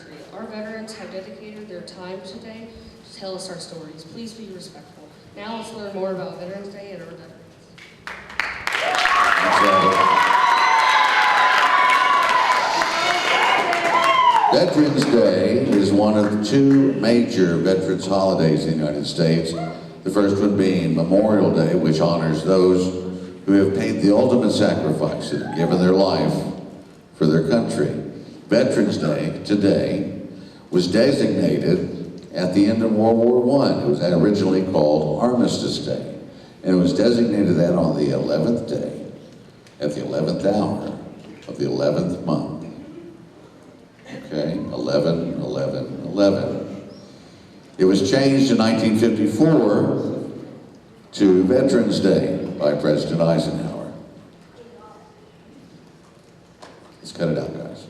country. Our veterans have dedicated their time today to tell us our stories. Please be respectful. Now let's learn more about Veterans Day and our veterans. Veterans Day is one of two major veterans holidays in the United States. The first one being Memorial Day, which honors those who have paid the ultimate sacrifice and given their life for their country. Veterans Day today was designated at the end of World War I. It was originally called Armistice Day, and it was designated that on the 11th day, at the 11th hour of the 11th month. Okay, 11, 11, 11. It was changed in 1954 to Veterans Day by President Eisenhower. Let's cut it out, guys.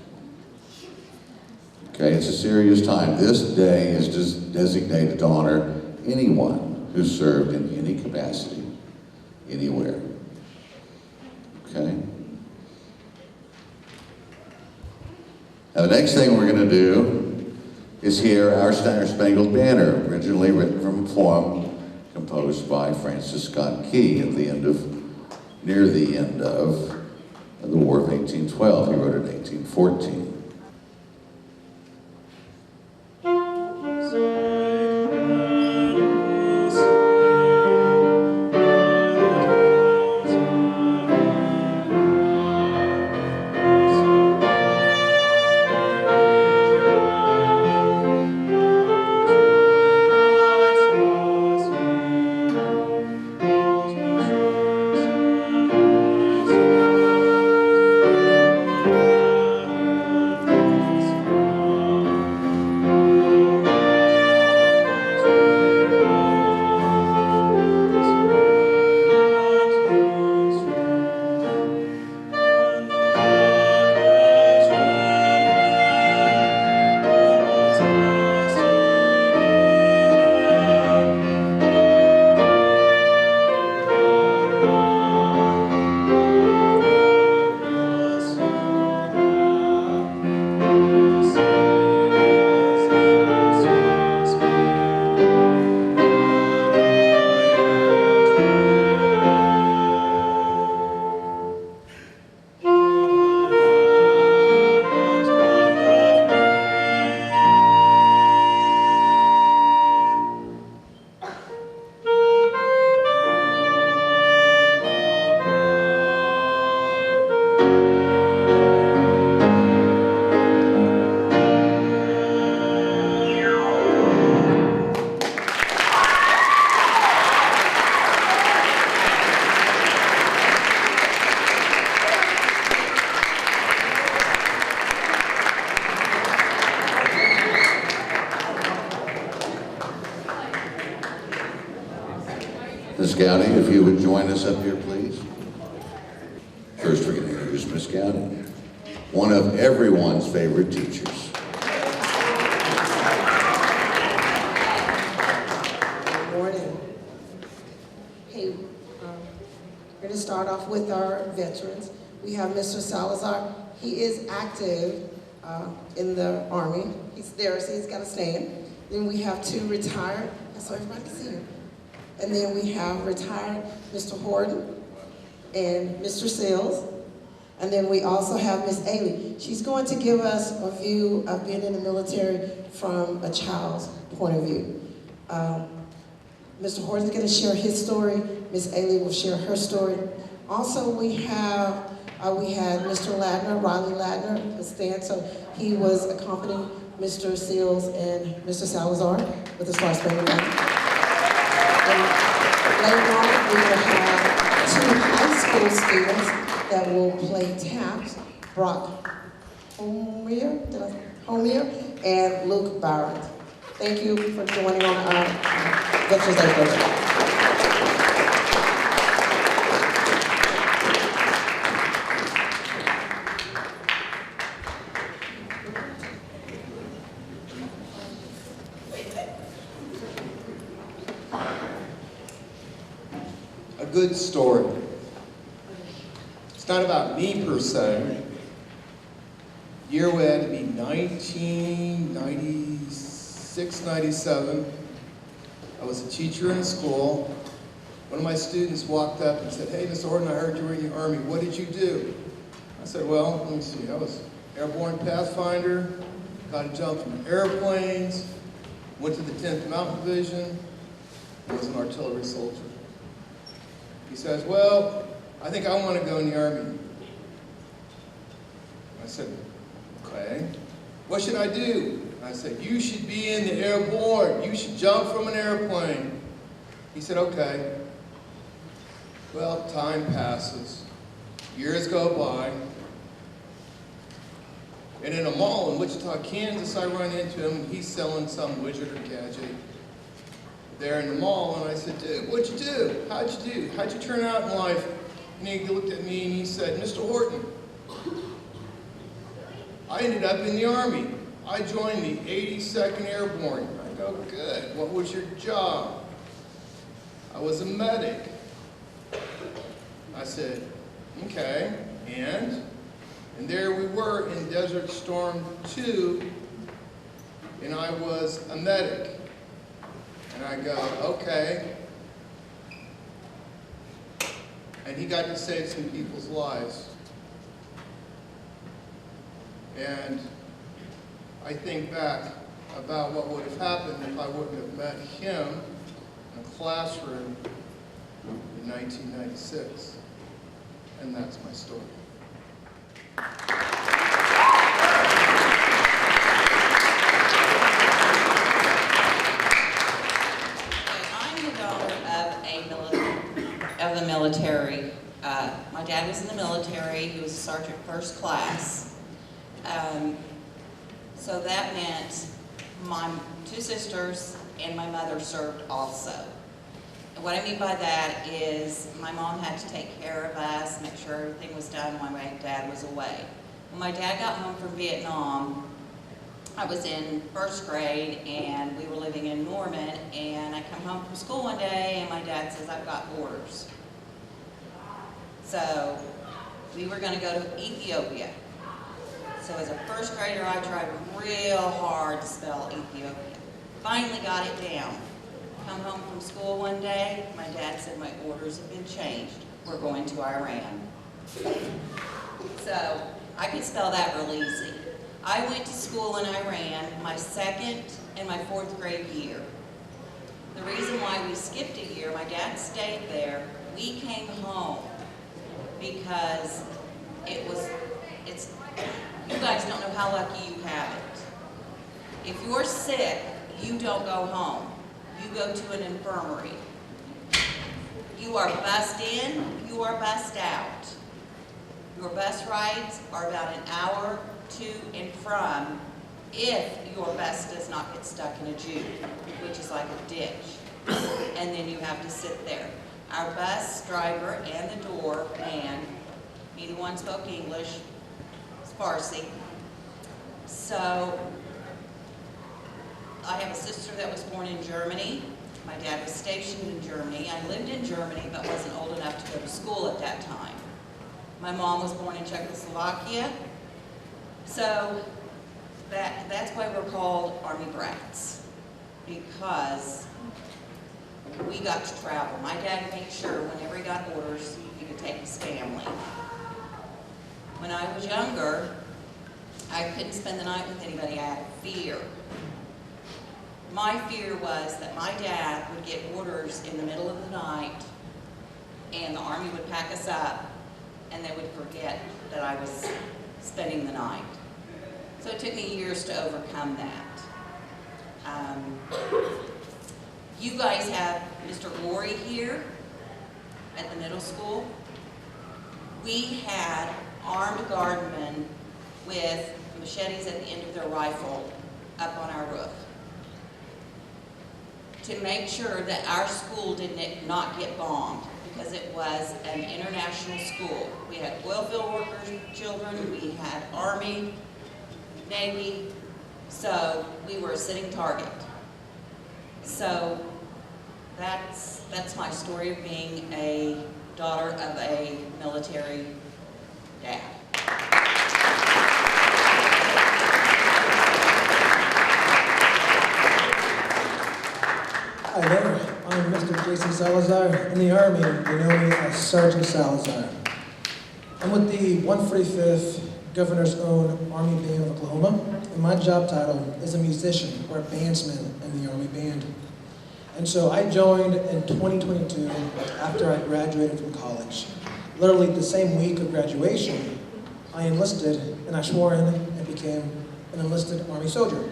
Okay, it's a serious time. This day is just designated to honor anyone who served in any capacity, anywhere. Okay? Now, the next thing we're going to do is hear our Star Spangled Banner, originally written from a poem composed by Francis Scott Key at the end of, near the end of the War of 1812. He wrote it in 1814. Ms. Gowdy, if you would join us up here, please. First, we're going to introduce Ms. Gowdy, one of everyone's favorite teachers. Good morning. Hey, we're going to start off with our veterans. We have Mr. Salazar. He is active in the Army. He's there, so he's got to stand. Then we have two retired, so everybody can see him. And then we have retired Mr. Horton and Mr. Sills. And then we also have Miss Ailey. She's going to give us a view of being in the military from a child's point of view. Mr. Horton's going to share his story. Miss Ailey will share her story. Also, we had Mr. Ladner, Riley Ladner, to stand. So he was accompanying Mr. Sills and Mr. Salazar with the Star Spangled Banner. And later on, we will have two high school students that will play taps, Brock Homier and Luke Barrett. Thank you for joining on our Veterans Day program. A good story. It's not about me per se. year would have to be 1996, 97. I was a teacher in a school. One of my students walked up and said, "Hey, Mr. Horton, I heard you were in the Army. What did you do?" I said, "Well, let me see. I was airborne pathfinder, got to jump from airplanes, went to the 10th Mountain Division, was an artillery soldier." He says, "Well, I think I want to go in the Army." I said, "Okay. What should I do?" I said, "You should be in the airborne. You should jump from an airplane." He said, "Okay." Well, time passes. Years go by. And in a mall in Wichita, Kansas, I run into him, and he's selling some widget or gadget there in the mall. And I said, "Dude, what'd you do? How'd you do? How'd you turn out in life?" And he looked at me and he said, "Mr. Horton, I ended up in the Army. I joined the 82nd Airborne." I go, "Good. What was your job?" "I was a medic." I said, "Okay, and?" And there we were in Desert Storm 2, and I was a medic. And I go, "Okay." And he got to save some people's lives. And I think back about what would have happened if I wouldn't have met him in a classroom in 1996. And that's my story. I'm the daughter of the military. My dad was in the military. He was a sergeant first class. So that meant my two sisters and my mother served also. And what I mean by that is my mom had to take care of us, make sure everything was done while my dad was away. When my dad got home from Vietnam, I was in first grade and we were living in Norman, and I come home from school one day and my dad says, "I've got orders." So we were going to go to Ethiopia. So as a first grader, I tried real hard to spell Ethiopia. Finally got it down. Come home from school one day, my dad said, "My orders have been changed. We're going to Iran." So I could spell that real easy. I went to school in Iran my second and my fourth grade year. The reason why we skipped a year, my dad stayed there. We came home because you guys don't know how lucky you have it. If you're sick, you don't go home. You go to an infirmary. You are bussed in, you are bussed out. Your bus rides are about an hour to and from if your bus does not get stuck in a juke, which is like a ditch. And then you have to sit there. Our bus driver and the door man, neither one spoke English, it's Farsi. So I have a sister that was born in Germany. My dad was stationed in Germany. I lived in Germany but wasn't old enough to go to school at that time. My mom was born in Czechoslovakia. So that's why we're called Army brats, because we got to travel. My dad made sure whenever he got orders, he could take his family. When I was younger, I couldn't spend the night with anybody. I had fear. My fear was that my dad would get orders in the middle of the night and the Army would pack us up and they would forget that I was spending the night. So it took me years to overcome that. You guys have Mr. Lori here at the middle school. We had armed guardmen with machetes at the end of their rifle up on our roof to make sure that our school did not get bombed, because it was an international school. We had oil field workers, children, we had Army, Navy, so we were a sitting target. So that's my story of being a daughter of a military dad. Mr. Jason Salazar. In the Army, they know me as Sergeant Salazar. I'm with the 145th Governor's Own Army Band of Oklahoma, and my job title is a musician or a bandsman in the Army Band. And so I joined in 2022 after I graduated from college. Literally the same week of graduation, I enlisted and I swore in and became an enlisted Army soldier.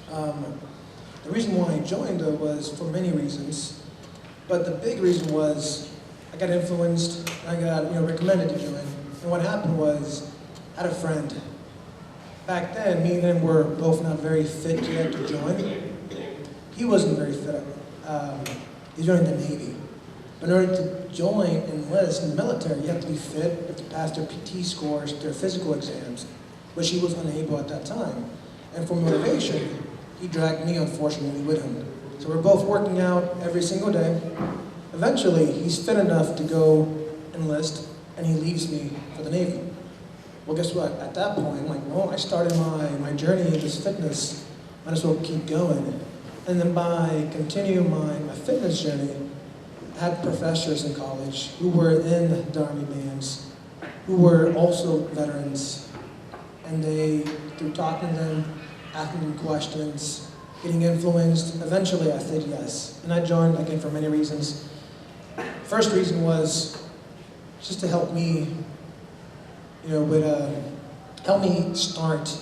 The reason why I joined was for many reasons, but the big reason was I got influenced, I got recommended to join, and what happened was I had a friend. Back then, me and him were both not very fit yet to join. He wasn't very fit. He joined the Navy. But in order to join and enlist in the military, you have to be fit, you have to pass their PT scores, their physical exams, which he was unable at that time. And for motivation, he dragged me, unfortunately, with him. So we're both working out every single day. Eventually, he's fit enough to go enlist, and he leaves me for the Navy. Well, guess what? At that point, I'm like, well, I started my journey in this fitness. Might as well keep going. And then by continuing my fitness journey, I had professors in college who were in the Army bands, who were also veterans. And they, through talking to them, asking them questions, getting influenced, eventually I said yes. And I joined, again, for many reasons. First reason was just to help me, help me start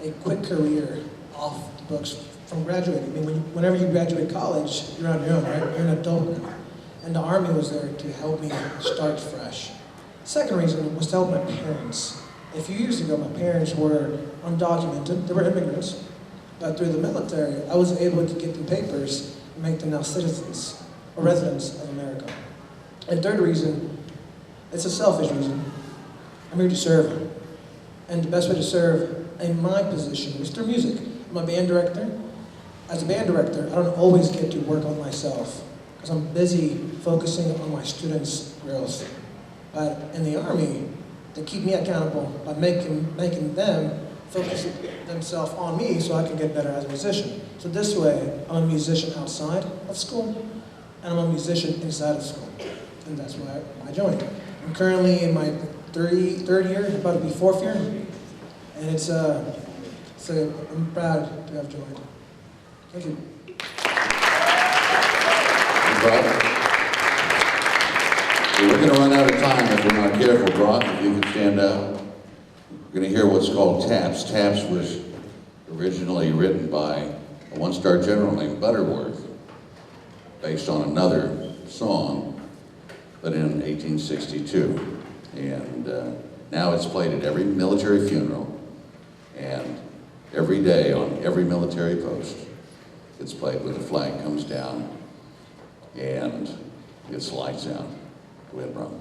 a quick career off the books from graduating. I mean, whenever you graduate college, you're on your own, right? You're an adult now. And the Army was there to help me start fresh. Second reason was to help my parents. A few years ago, my parents were undocumented. They were immigrants. But through the military, I was able to get them papers and make them now citizens or residents of America. And third reason, it's a selfish reason. I'm here to serve. And the best way to serve in my position is through music. I'm a band director. As a band director, I don't always get to work on myself because I'm busy focusing on my students' growth. But in the Army, they keep me accountable by making them focus themselves on me so I can get better as a musician. So this way, I'm a musician outside of school, and I'm a musician inside of school. And that's why I joined. I'm currently in my third year, about to be fourth year, and I'm proud to have joined. Thank you. We're going to run out of time if we're not careful. Brock, if you can stand up. We're going to hear what's called Taps. Taps was originally written by a one-star general named Butterworth, based on another song, but in 1862. And now it's played at every military funeral and every day on every military post. It's played when the flag comes down and it's lights out. Go ahead, Brock.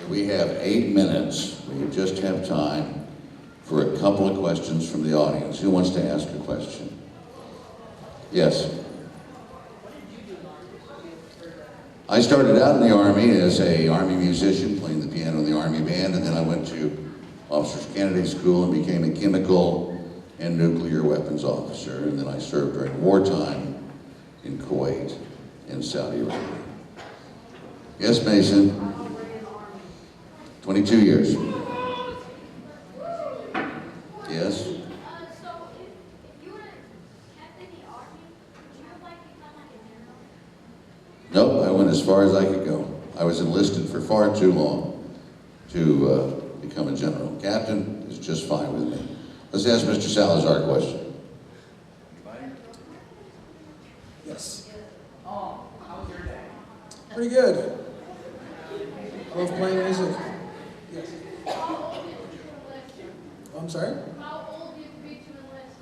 We have 8 minutes. We just have time for a couple of questions from the audience. Who wants to ask a question? Yes. I started out in the Army as an Army musician, playing the piano in the Army band, and then I went to Officers Candidate School and became a chemical and nuclear weapons officer, and then I served during wartime in Kuwait and Saudi Arabia. Yes, Mason? 22 years. Yes? So if you were kept in the Army, would you have become like a general? as far as I could go. I was enlisted for far too long to become a general. Captain is just fine with me. Let's ask Mr. Salazar a question. Yes. How was your day? Pretty good. I love playing music. Yes. I'm sorry? How old do you have to be to enlist?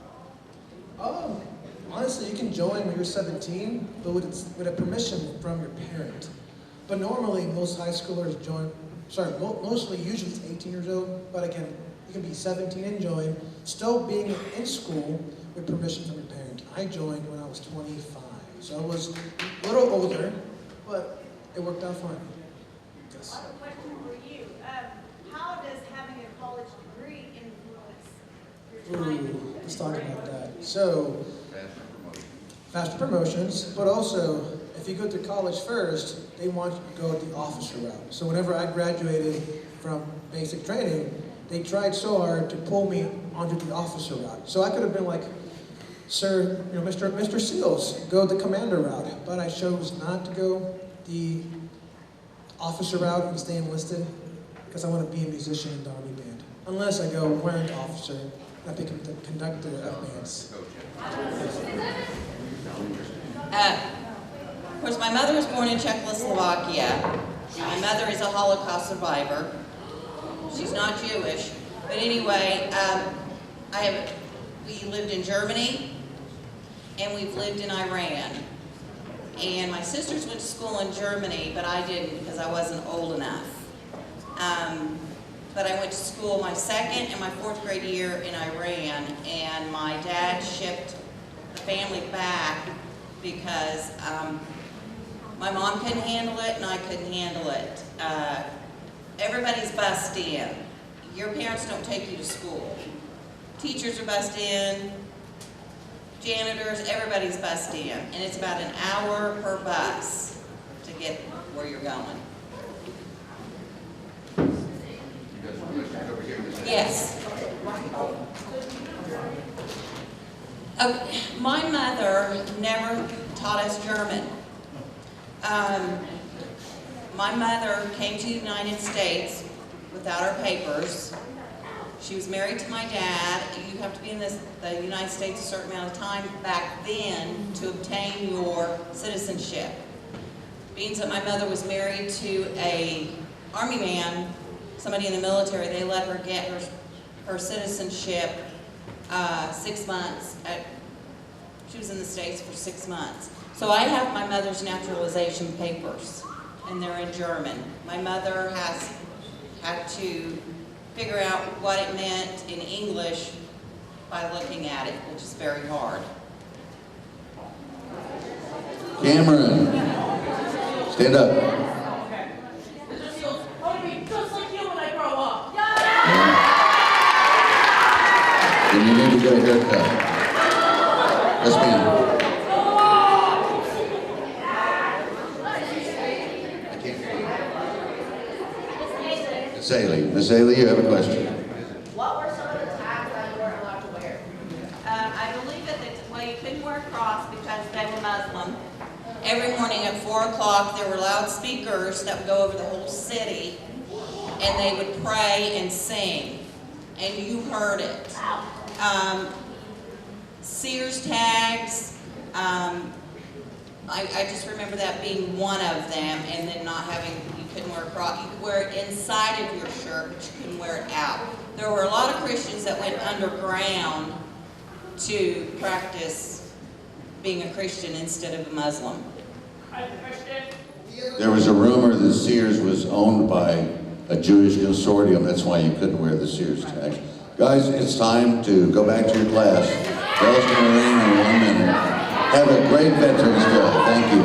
Honestly, you can join when you're 17, but with a permission from your parent. But normally, most high schoolers usually it's 18 years old, but you can be 17 and join, still being in school with permission from your parent. I joined when I was 25, so I was a little older, but it worked out fine. Yes. I have a question for you. How does having a college degree influence your time? Ooh, let's talk about that. So, faster promotions, but also, if you go to college first, they want you to go the officer route. So whenever I graduated from basic training, they tried so hard to pull me onto the officer route. So I could have been like, sir, Mr. Seals, go the commander route. But I chose not to go the officer route and stay enlisted because I want to be a musician in the Army band. Unless I go warrant officer and I become the conductor of bands. Of course, my mother was born in Czechoslovakia. My mother is a Holocaust survivor. She's not Jewish. But anyway, we lived in Germany, and we've lived in Iran. And my sisters went to school in Germany, but I didn't because I wasn't old enough. But I went to school my second and my fourth grade year in Iran, and my dad shipped the family back because my mom couldn't handle it and I couldn't handle it. Everybody's bussed in. Your parents don't take you to school. Teachers are bussed in, janitors, everybody's bussed in. And it's about an hour per bus to get where you're going. Yes. My mother never taught us German. My mother came to the United States without her papers. She was married to my dad. You have to be in the United States a certain amount of time back then to obtain your citizenship. Being that my mother was married to an Army man, somebody in the military, they let her get her citizenship 6 months. She was in the States for 6 months. So I have my mother's naturalization papers, and they're in German. My mother has had to figure out what it meant in English by looking at it, which is very hard. Cameron, stand up. I want to be just like you when I grow up. Then you need to get a haircut. Yes, ma'am. I can't hear you. Miss Ailey. Miss Ailey, you have a question. What were some of the tags that you weren't allowed to wear? I believe that you couldn't wear a cross because they were Muslim. Every morning at 4 o'clock, there were loudspeakers that would go over the whole city, and they would pray and sing, and you heard it. Sears tags, I just remember that being one of them, and then not having, you couldn't wear a cross. You could wear it inside of your shirt, but you couldn't wear it out. There were a lot of Christians that went underground to practice being a Christian instead of a Muslim. I'm a Christian. There was a rumor that Sears was owned by a Jewish consortium. That's why you couldn't wear the Sears tag. Guys, it's time to go back to your class. Bell's going to ring in 1 minute. Have a great Veterans Day. Thank you.